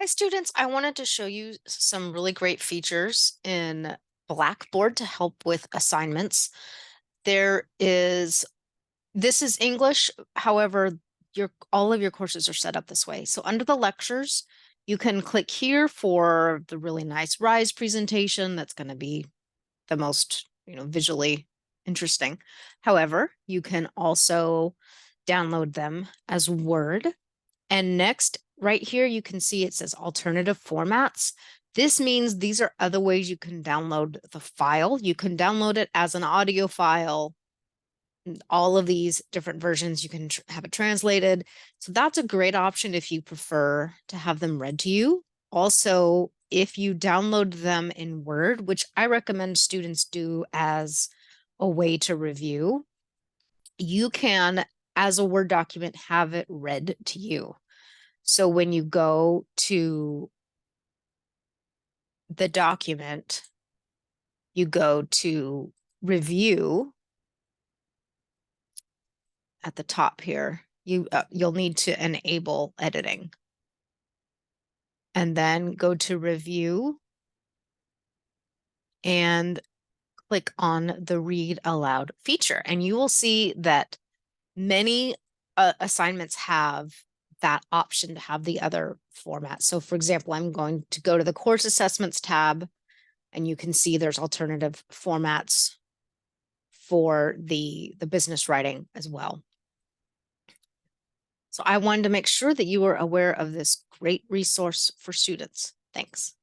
Hi, students. I wanted to show you some really great features in Blackboard to help with assignments. There is, this is English. However, all of your courses are set up this way. So under the lectures, you can click here for the really nice RISE presentation. That's going to be the most, visually interesting. However, you can also download them as Word. And next, right here, you can see it says alternative formats. This means these are other ways you can download the file. You can download it as an audio file. All of these different versions, you can have it translated. So that's a great option if you prefer to have them read to you. Also, if you download them in Word, which I recommend students do as a way to review, you can, as a Word document, have it read to you. So when you go to the document, you go to review at the top here. You'll need to enable editing and then go to review and click on the read aloud feature. And you will see that many assignments have that option to have the other format. So for example, I'm going to go to the course assessments tab, and you can see there's alternative formats for the business writing as well. So I wanted to make sure that you were aware of this great resource for students. Thanks.